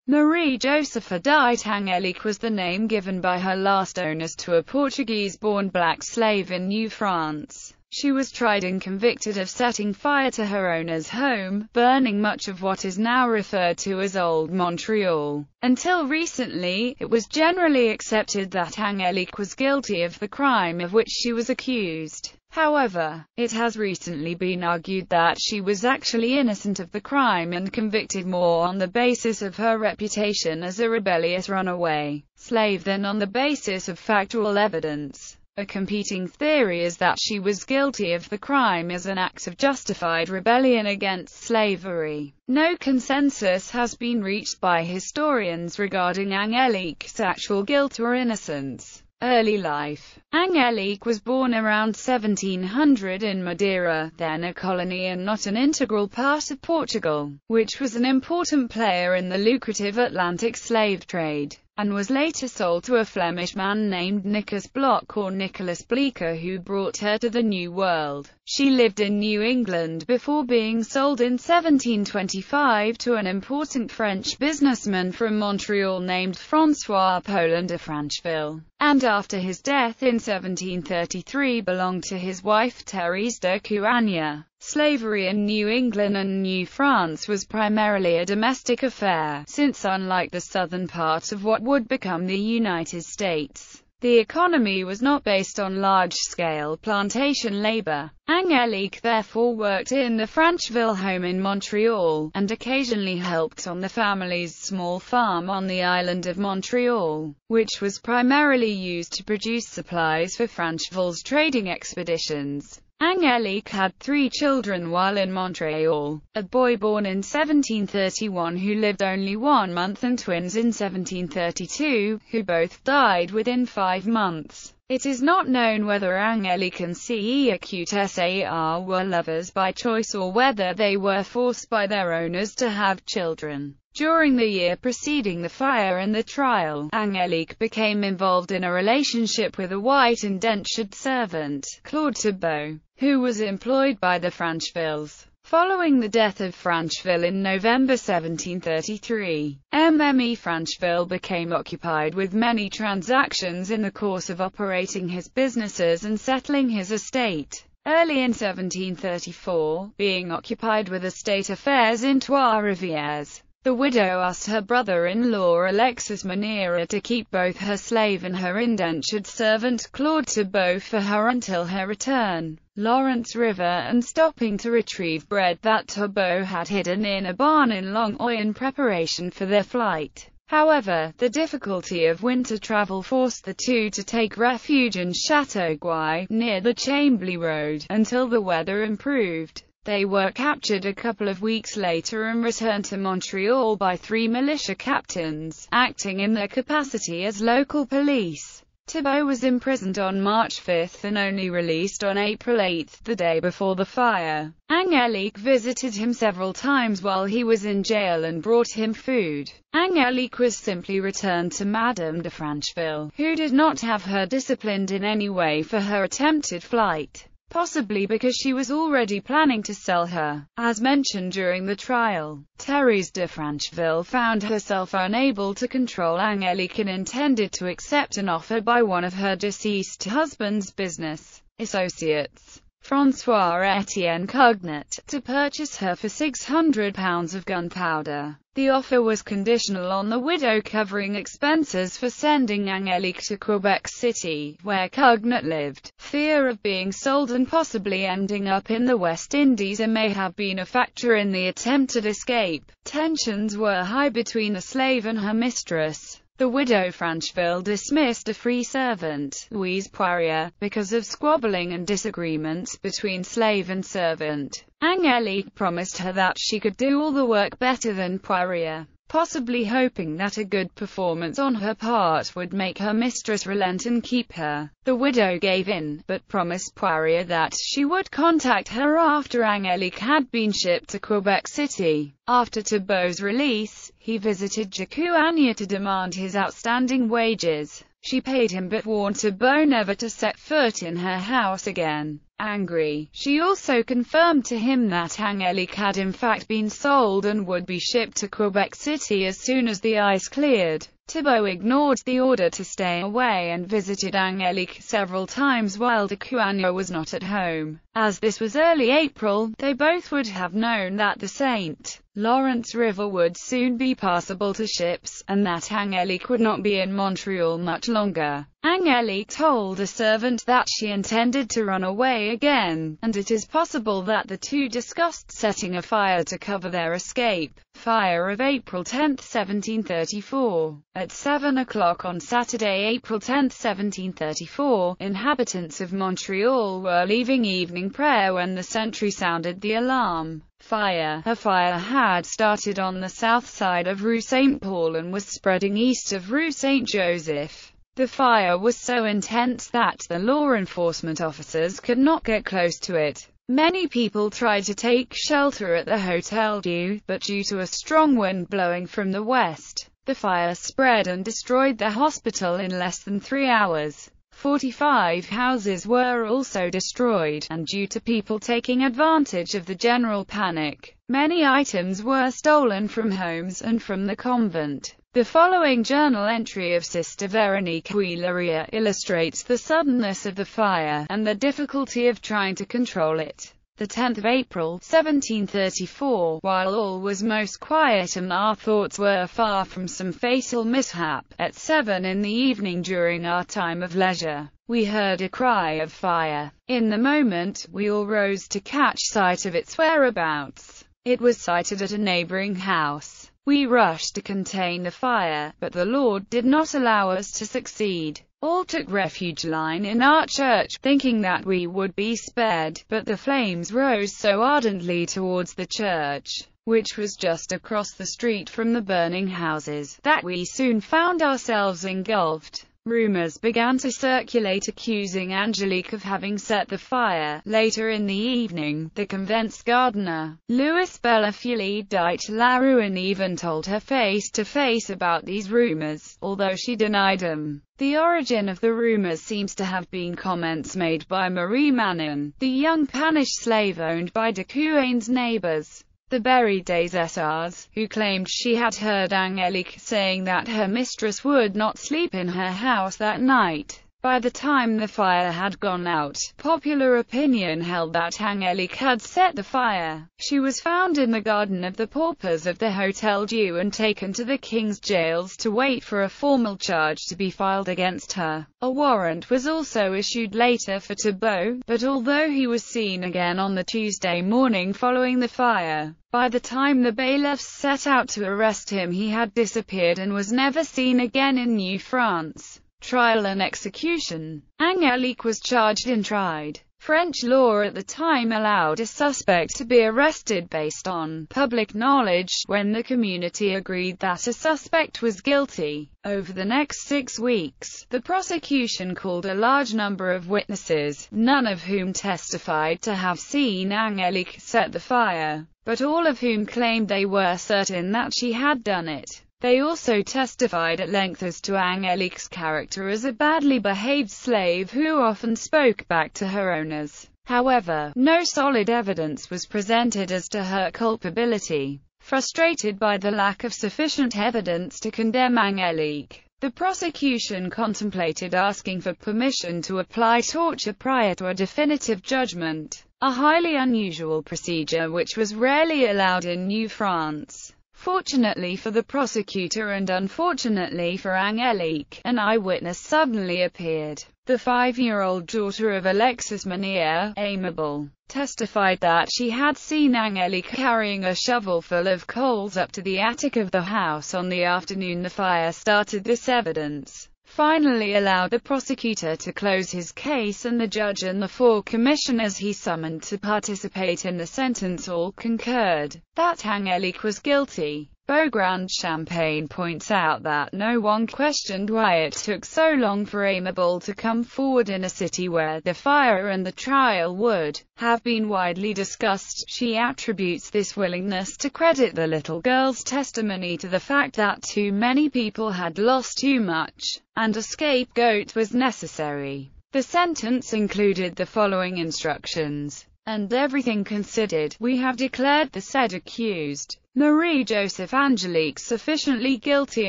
Marie Josepha died. Angélique was the name given by her last owners to a Portuguese-born black slave in New France. She was tried and convicted of setting fire to her owner's home, burning much of what is now referred to as Old Montreal. Until recently, it was generally accepted that Angélique was guilty of the crime of which she was accused. However, it has recently been argued that she was actually innocent of the crime and convicted more on the basis of her reputation as a rebellious runaway slave than on the basis of factual evidence. A competing theory is that she was guilty of the crime as an act of justified rebellion against slavery. No consensus has been reached by historians regarding Angélique's actual guilt or innocence. Early life. Angélique was born around 1700 in Madeira, then a colony and not an integral part of Portugal, which was an important player in the lucrative Atlantic slave trade, and was later sold to a Flemish man named Nicolas Bloch or Nicolas Bleecker, who brought her to the New World. She lived in New England before being sold in 1725 to an important French businessman from Montreal named François Paulin de Francheville, and after his death in 1733 belonged to his wife Thérèse de Coignard. Slavery in New England and New France was primarily a domestic affair, since unlike the southern part of what would become the United States, the economy was not based on large-scale plantation labor. Angélique therefore worked in the Francheville home in Montreal, and occasionally helped on the family's small farm on the island of Montreal, which was primarily used to produce supplies for Francheville's trading expeditions. Angélique had 3 children while in Montreal, a boy born in 1731 who lived only 1 month and twins in 1732, who both died within 5 months. It is not known whether Angélique and Cécile were lovers by choice or whether they were forced by their owners to have children. During the year preceding the fire and the trial, Angélique became involved in a relationship with a white indentured servant, Claude Thibault, who was employed by the Franchevilles. Following the death of Francheville in November 1733, Mme. Francheville became occupied with many transactions in the course of operating his businesses and settling his estate. Early in 1734, being occupied with estate affairs in Trois-Rivières, the widow asked her brother-in-law Alexis Manera to keep both her slave and her indentured servant Claude Thibault for her until her return. Lawrence River and stopping to retrieve bread that Thibault had hidden in a barn in Longueuil in preparation for their flight. However, the difficulty of winter travel forced the two to take refuge in Châteauguay, near the Chambly Road, until the weather improved. They were captured a couple of weeks later and returned to Montreal by 3 militia captains, acting in their capacity as local police. Thibault was imprisoned on March 5 and only released on April 8, the day before the fire. Angélique visited him several times while he was in jail and brought him food. Angélique was simply returned to Madame de Francheville, who did not have her disciplined in any way for her attempted flight, possibly because she was already planning to sell her. As mentioned during the trial, Thérèse de Francheville found herself unable to control Angélique and intended to accept an offer by one of her deceased husband's business associates, François-Étienne Cugnot, to purchase her for £600 of gunpowder. The offer was conditional on the widow covering expenses for sending Angélique to Quebec City, where Cugnot lived. Fear of being sold and possibly ending up in the West Indies may have been a factor in the attempted escape. Tensions were high between the slave and her mistress. The widow Francheville dismissed a free servant, Louise Poirier, because of squabbling and disagreements between slave and servant. Angélique promised her that she could do all the work better than Poirier, possibly hoping that a good performance on her part would make her mistress relent and keep her. The widow gave in, but promised Poirier that she would contact her after Angélique had been shipped to Quebec City. After Thibault's release, he visited de Coignard to demand his outstanding wages. She paid him but warned Thibault never to set foot in her house again. Angry, she also confirmed to him that Angélique had in fact been sold and would be shipped to Quebec City as soon as the ice cleared. Thibault ignored the order to stay away and visited Angélique several times while de Coigneux was not at home. As this was early April, they both would have known that the St. Lawrence River would soon be passable to ships, and that Angélique would not be in Montreal much longer. Angélique told a servant that she intended to run away again, and it is possible that the two discussed setting a fire to cover their escape. Fire of April 10, 1734. At 7 o'clock on Saturday, April 10, 1734, inhabitants of Montreal were leaving evening prayer when the sentry sounded the alarm. A fire had started on the south side of Rue St. Paul and was spreading east of Rue St. Joseph. The fire was so intense that the law enforcement officers could not get close to it. Many people tried to take shelter at the Hotel Dieu, but due to a strong wind blowing from the west, the fire spread and destroyed the hospital in less than 3 hours. 45 houses were also destroyed, and due to people taking advantage of the general panic, many items were stolen from homes and from the convent. The following journal entry of Sister Veronique Huilleria illustrates the suddenness of the fire, and the difficulty of trying to control it. The 10th of April, 1734, while all was most quiet and our thoughts were far from some fatal mishap, at 7 in the evening during our time of leisure, we heard a cry of fire. In the moment, we all rose to catch sight of its whereabouts. It was sighted at a neighboring house. We rushed to contain the fire, but the Lord did not allow us to succeed. All took refuge in our church, thinking that we would be spared, but the flames rose so ardently towards the church, which was just across the street from the burning houses, that we soon found ourselves engulfed. Rumors began to circulate accusing Angélique of having set the fire. Later in the evening, the convent's gardener, Louis Bellefeuille dit La Ruine, even told her face-to-face about these rumors, although she denied them. The origin of the rumors seems to have been comments made by Marie Manon, the young Spanish slave owned by de Coigneux's neighbors, the Berry des Essarts, who claimed she had heard Angélique saying that her mistress would not sleep in her house that night. By the time the fire had gone out, popular opinion held that Angélique had set the fire. She was found in the garden of the paupers of the Hotel Dieu and taken to the king's jails to wait for a formal charge to be filed against her. A warrant was also issued later for Thibault, but although he was seen again on the Tuesday morning following the fire, by the time the bailiffs set out to arrest him he had disappeared and was never seen again in New France. Trial and execution. Angélique was charged and tried. French law at the time allowed a suspect to be arrested based on public knowledge, when the community agreed that a suspect was guilty. Over the next 6 weeks, the prosecution called a large number of witnesses, none of whom testified to have seen Angélique set the fire, but all of whom claimed they were certain that she had done it. They also testified at length as to Angélique's character as a badly behaved slave who often spoke back to her owners. However, no solid evidence was presented as to her culpability. Frustrated by the lack of sufficient evidence to condemn Angélique, the prosecution contemplated asking for permission to apply torture prior to a definitive judgment, a highly unusual procedure which was rarely allowed in New France. Fortunately for the prosecutor and unfortunately for Angélique, an eyewitness suddenly appeared. The 5-year-old daughter of Alexis Menier, Aimable, testified that she had seen Angélique carrying a shovel full of coals up to the attic of the house on the afternoon the fire started. This evidence finally allowed the prosecutor to close his case, and the judge and the 4 commissioners he summoned to participate in the sentence all concurred that Angélique was guilty. Beaugrand Champagne points out that no one questioned why it took so long for Aimable to come forward in a city where the fire and the trial would have been widely discussed. She attributes this willingness to credit the little girl's testimony to the fact that too many people had lost too much, and a scapegoat was necessary. The sentence included the following instructions: and everything considered, we have declared the said accused, Marie Joseph Angélique, sufficiently guilty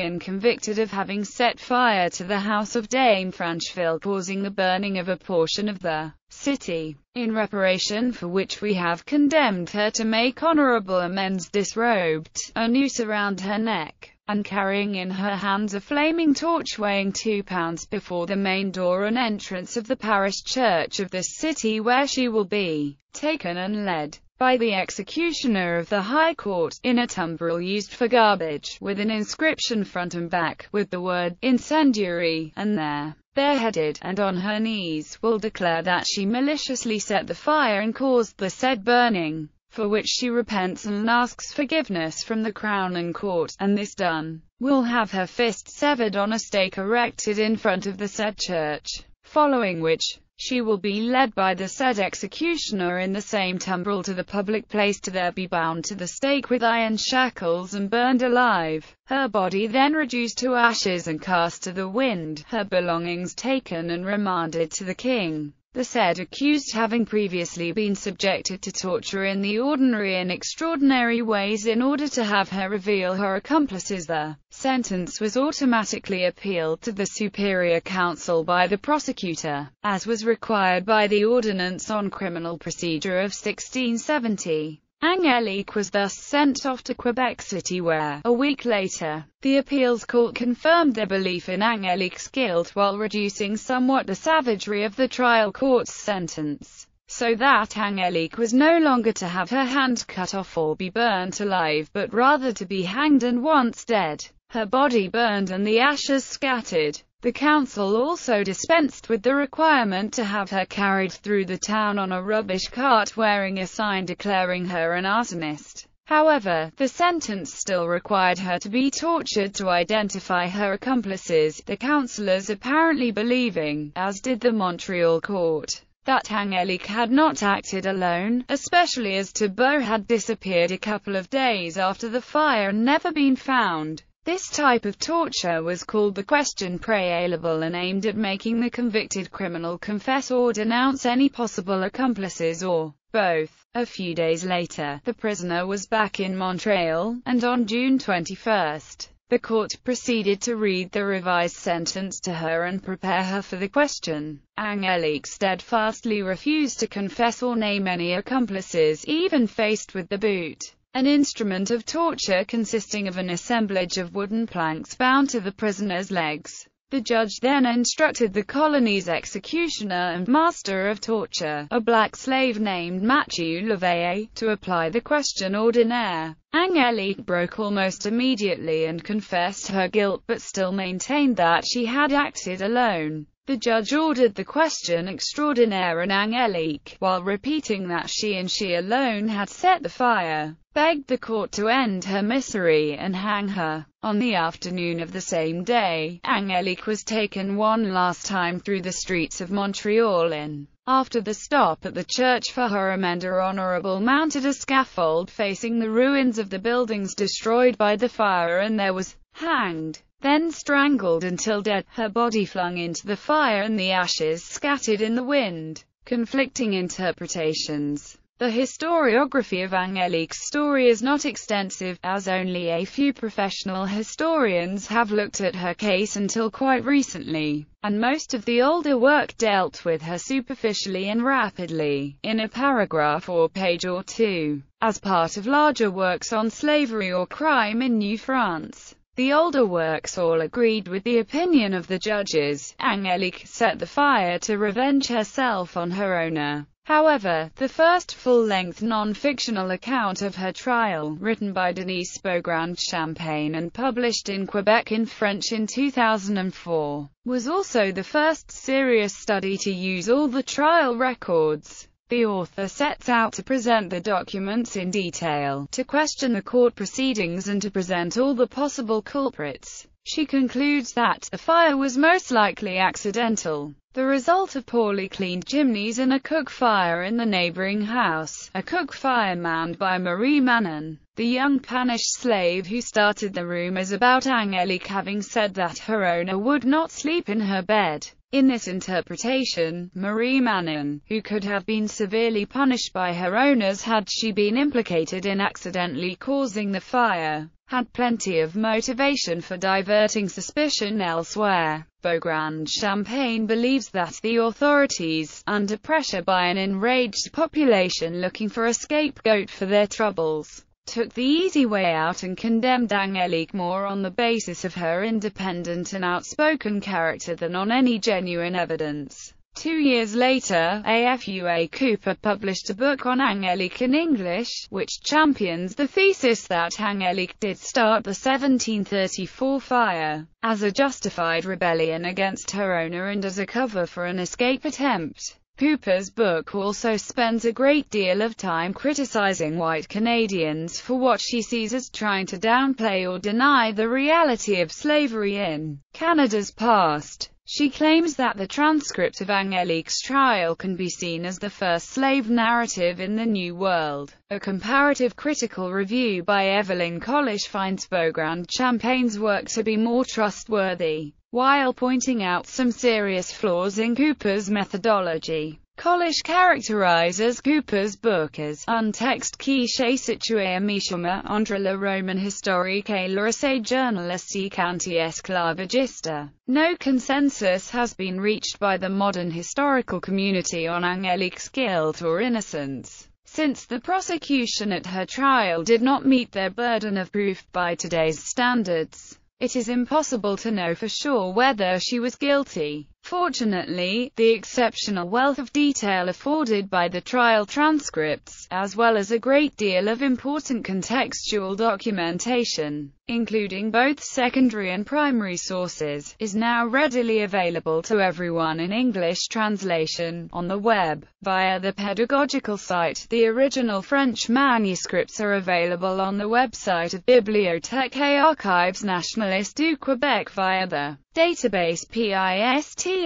and convicted of having set fire to the house of Dame Francheville, causing the burning of a portion of the city, in reparation for which we have condemned her to make honorable amends, disrobed, a noose around her neck, and carrying in her hands a flaming torch weighing 2 pounds, before the main door and entrance of the parish church of this city, where she will be taken and led by the executioner of the High Court, in a tumbril used for garbage, with an inscription front and back, with the word incendiary, and there, bareheaded, and on her knees, will declare that she maliciously set the fire and caused the said burning, for which she repents and asks forgiveness from the Crown and Court, and this done, will have her fist severed on a stake erected in front of the said church, following which, she will be led by the said executioner in the same tumbril to the public place, to there be bound to the stake with iron shackles and burned alive, her body then reduced to ashes and cast to the wind, her belongings taken and remanded to the king. The said accused, having previously been subjected to torture in the ordinary and extraordinary ways in order to have her reveal her accomplices, the sentence was automatically appealed to the Superior Council by the prosecutor, as was required by the Ordinance on Criminal Procedure of 1670. Angélique was thus sent off to Quebec City, where, a week later, the appeals court confirmed their belief in Angélique's guilt while reducing somewhat the savagery of the trial court's sentence, so that Angélique was no longer to have her hand cut off or be burnt alive, but rather to be hanged and, once dead, her body burned and the ashes scattered. The council also dispensed with the requirement to have her carried through the town on a rubbish cart wearing a sign declaring her an arsonist. However, the sentence still required her to be tortured to identify her accomplices, the councillors apparently believing, as did the Montreal court, that Angélique had not acted alone, especially as Thibault had disappeared a couple of days after the fire and never been found. This type of torture was called the question préalable and aimed at making the convicted criminal confess or denounce any possible accomplices, or both. A few days later, the prisoner was back in Montreal, and on June 21, the court proceeded to read the revised sentence to her and prepare her for the question. Angélique steadfastly refused to confess or name any accomplices, even faced with the boot, an instrument of torture consisting of an assemblage of wooden planks bound to the prisoner's legs. The judge then instructed the colony's executioner and master of torture, a black slave named Mathieu Leveille, to apply the question ordinaire. Angélique broke almost immediately and confessed her guilt, but still maintained that she had acted alone. The judge ordered the question extraordinaire, and Angélique, while repeating that she and she alone had set the fire, begged the court to end her misery and hang her. On the afternoon of the same day, Angélique was taken one last time through the streets of Montreal and, after the stop at the church for her amender honorable, mounted a scaffold facing the ruins of the buildings destroyed by the fire, and there was hanged, then strangled until dead, her body flung into the fire and the ashes scattered in the wind. Conflicting interpretations. The historiography of Angélique's story is not extensive, as only a few professional historians have looked at her case until quite recently, and most of the older work dealt with her superficially and rapidly, in a paragraph or page or two, as part of larger works on slavery or crime in New France. The older works all agreed with the opinion of the judges. Angélique set the fire to revenge herself on her owner. However, the first full-length non-fictional account of her trial, written by Denise Beaugrand-Champagne and published in Quebec in French in 2004, was also the first serious study to use all the trial records. The author sets out to present the documents in detail, to question the court proceedings and to present all the possible culprits. She concludes that the fire was most likely accidental, the result of poorly cleaned chimneys and a cook fire in the neighboring house, a cook fire manned by Marie Manon, the young Spanish slave who started the rumors about Angélique having said that her owner would not sleep in her bed. In this interpretation, Marie Manon, who could have been severely punished by her owners had she been implicated in accidentally causing the fire, had plenty of motivation for diverting suspicion elsewhere. Beaugrand-Champagne believes that the authorities, under pressure by an enraged population looking for a scapegoat for their troubles, took the easy way out and condemned Angélique more on the basis of her independent and outspoken character than on any genuine evidence. 2 years later, AFUA Cooper published a book on Angélique in English, which champions the thesis that Angélique did start the 1734 fire, as a justified rebellion against her owner and as a cover for an escape attempt. Cooper's book also spends a great deal of time criticizing white Canadians for what she sees as trying to downplay or deny the reality of slavery in Canada's past. She claims that the transcript of Angélique's trial can be seen as the first slave narrative in the New World. A comparative critical review by Evelyn Collish finds Beaugrand-Champagne's work to be more trustworthy, while pointing out some serious flaws in Cooper's methodology. Collish characterizes Cooper's book as un texte qui s'est situé à mi-chemin entre le roman historique et le essai journalistique anti-esclavagiste. No consensus has been reached by the modern historical community on Angélique's guilt or innocence, since the prosecution at her trial did not meet their burden of proof by today's standards. It is impossible to know for sure whether she was guilty. Fortunately, the exceptional wealth of detail afforded by the trial transcripts, as well as a great deal of important contextual documentation, including both secondary and primary sources, is now readily available to everyone in English translation, on the web, via the pedagogical site. The original French manuscripts are available on the website of Bibliothèque et Archives Nationales du Québec via the database PISTARD.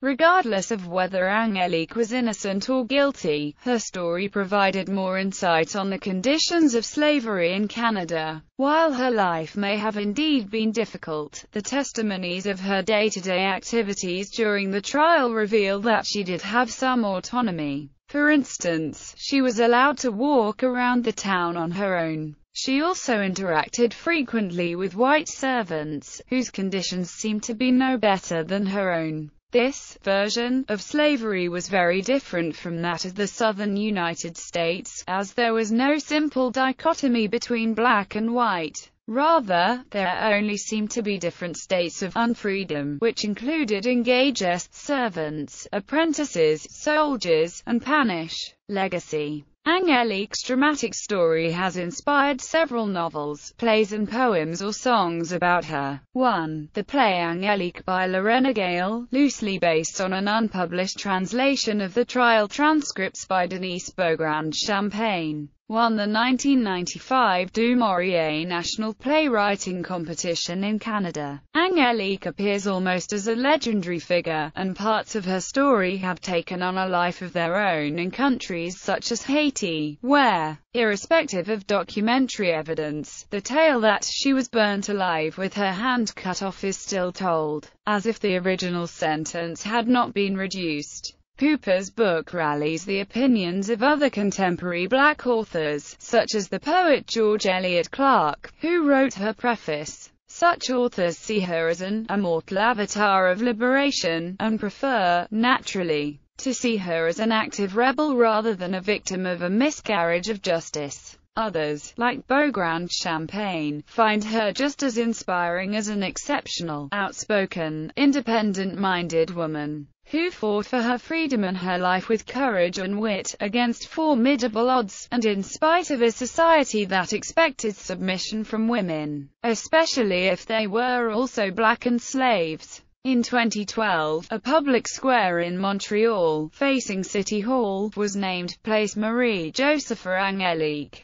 Regardless of whether Angélique was innocent or guilty, her story provided more insight on the conditions of slavery in Canada. While her life may have indeed been difficult, the testimonies of her day-to-day activities during the trial reveal that she did have some autonomy. For instance, she was allowed to walk around the town on her own. She also interacted frequently with white servants, whose conditions seemed to be no better than her own. This version of slavery was very different from that of the southern United States, as there was no simple dichotomy between black and white. Rather, there only seemed to be different states of unfreedom, which included engaged servants, apprentices, soldiers, and panish. Legacy. Angélique's dramatic story has inspired several novels, plays and poems or songs about her. 1. The play Angélique by Lorena Gale, loosely based on an unpublished translation of the trial transcripts by Denise Beaugrand-Champagne, won the 1995 Du Maurier National Playwriting Competition in Canada. Angélique appears almost as a legendary figure, and parts of her story have taken on a life of their own in countries such as Haiti, where, irrespective of documentary evidence, the tale that she was burnt alive with her hand cut off is still told, as if the original sentence had not been reduced. Cooper's book rallies the opinions of other contemporary black authors, such as the poet George Eliot Clarke, who wrote her preface. Such authors see her as an immortal avatar of liberation, and prefer, naturally, to see her as an active rebel rather than a victim of a miscarriage of justice. Others, like Beaugrand-Champagne, find her just as inspiring as an exceptional, outspoken, independent-minded woman, who fought for her freedom and her life with courage and wit, against formidable odds, and in spite of a society that expected submission from women, especially if they were also black and slaves. In 2012, a public square in Montreal, facing City Hall, was named Place Marie-Joseph Angélique.